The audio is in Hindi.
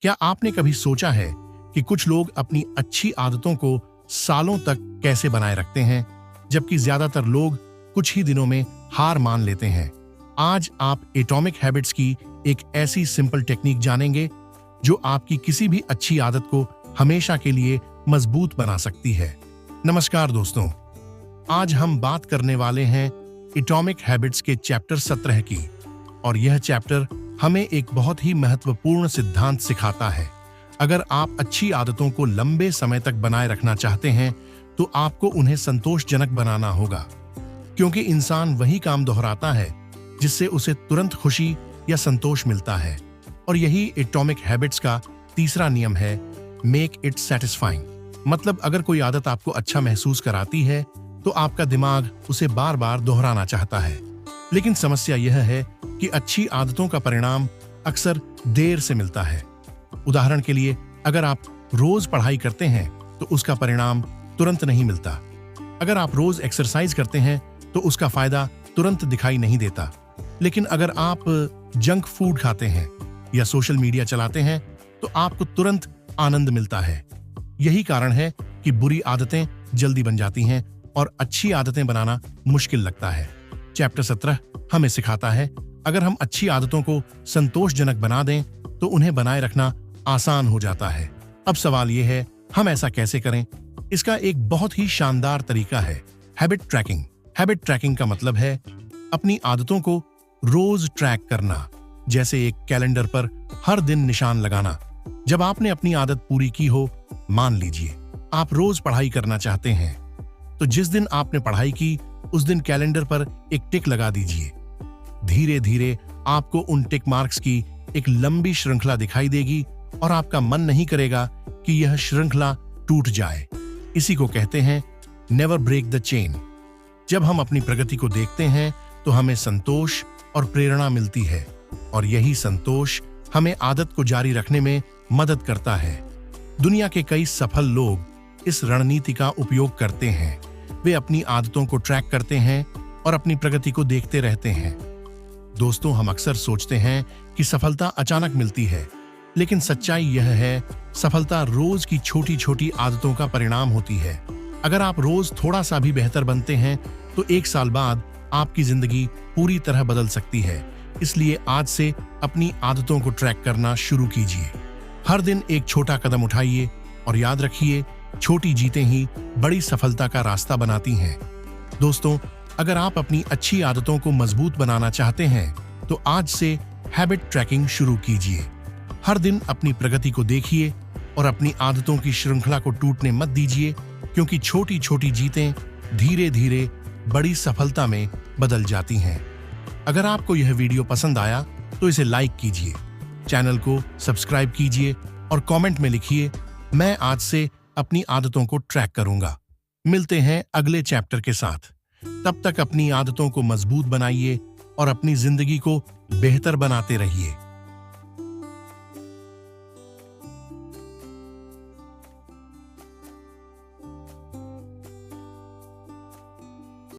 क्या आपने कभी सोचा है कि कुछ लोग अपनी अच्छी आदतों को सालों तक कैसे बनाए रखते हैं, जबकि ज्यादातर लोग कुछ ही दिनों में हार मान लेते हैं? आज आप एटॉमिक हैबिट्स की एक ऐसी सिंपल टेक्निक जानेंगे जो आपकी किसी भी अच्छी आदत को हमेशा के लिए मजबूत बना सकती है। नमस्कार दोस्तों, आज हम बात करने वाले हैं एटॉमिक हैबिट्स के चैप्टर 17 की, और यह चैप्टर हमें एक बहुत ही महत्वपूर्ण सिद्धांत सिखाता है। अगर आप अच्छी आदतों को लंबे समय तक बनाए रखना चाहते हैं तो आपको उन्हें संतोषजनक बनाना होगा, क्योंकि इंसान वही काम दोहराता है जिससे उसे तुरंत खुशी या संतोष मिलता है। और यही एटॉमिक हैबिट्स का तीसरा नियम है, मेक इट सैटिस्फाइंग। मतलब अगर कोई आदत आपको अच्छा महसूस कराती है तो आपका दिमाग उसे बार बार दोहराना चाहता है। लेकिन समस्या यह है कि अच्छी आदतों का परिणाम अक्सर देर से मिलता है। उदाहरण के लिए, अगर आप रोज पढ़ाई करते हैं तो उसका परिणाम तुरंत नहीं मिलता। अगर आप रोज एक्सरसाइज करते हैं तो उसका फायदा तुरंत दिखाई नहीं देता। लेकिन अगर आप जंक फूड खाते हैं या सोशल मीडिया चलाते हैं तो आपको तुरंत आनंद मिलता है। यही कारण है कि बुरी आदतें जल्दी बन जाती हैं और अच्छी आदतें बनाना मुश्किल लगता है। चैप्टर 17 हमें सिखाता है, अगर हम अच्छी आदतों को संतोषजनक बना दें तो उन्हें बनाए रखना आसान हो जाता है। अब सवाल यह है, हम ऐसा कैसे करें? इसका एक बहुत ही शानदार तरीका है, हैबिट ट्रैकिंग। हैबिट ट्रैकिंग का मतलब है अपनी आदतों को रोज ट्रैक करना, जैसे एक कैलेंडर पर हर दिन निशान लगाना। जब आपने अपनी आदत पूरी की हो, मान लीजिए आप रोज पढ़ाई करना चाहते हैं, तो जिस दिन आपने पढ़ाई की उस दिन कैलेंडर पर एक टिक लगा दीजिए। धीरे धीरे आपको उन टिक मार्क्स की एक लंबी श्रृंखला दिखाई देगी और आपका मन नहीं करेगा कि यह श्रृंखला टूट जाए। इसी को कहते हैं नेवर ब्रेक द चेन। जब हम अपनी प्रगति को देखते हैं तो हमें संतोष और प्रेरणा मिलती है, और यही संतोष हमें आदत को जारी रखने में मदद करता है। दुनिया के कई सफल लोग इस रणनीति का उपयोग करते हैं। वे अपनी आदतों को ट्रैक करते हैं और अपनी प्रगति को देखते रहते हैं। दोस्तों, हम अक्सर सोचते हैं कि सफलता अचानक मिलती है, लेकिन सच्चाई यह है, सफलता रोज की छोटी छोटी आदतों का परिणाम होती है। अगर आप रोज थोड़ा सा भी बेहतर बनते हैं तो एक साल बाद आपकी जिंदगी पूरी तरह बदल सकती है। इसलिए आज से अपनी आदतों को ट्रैक करना शुरू कीजिए। हर दिन एक छोटा कदम उठाइए और याद रखिए, छोटी जीतें ही बड़ी सफलता का रास्ता बनाती हैं। दोस्तों, अगर आप अपनी अच्छी आदतों को मजबूत बनाना चाहते हैं तो आज से हैबिट ट्रैकिंग शुरू कीजिए। हर दिन अपनी प्रगति को देखिए और अपनी आदतों की श्रृंखला को टूटने मत दीजिए, क्योंकि छोटी छोटी जीतें धीरे धीरे बड़ी सफलता में बदल जाती हैं। अगर आपको यह वीडियो पसंद आया तो इसे लाइक कीजिए, चैनल को सब्सक्राइब कीजिए और कमेंट में लिखिए, मैं आज से अपनी आदतों को ट्रैक करूंगा। मिलते हैं अगले चैप्टर के साथ। तब तक अपनी आदतों को मजबूत बनाइए और अपनी जिंदगी को बेहतर बनाते रहिए।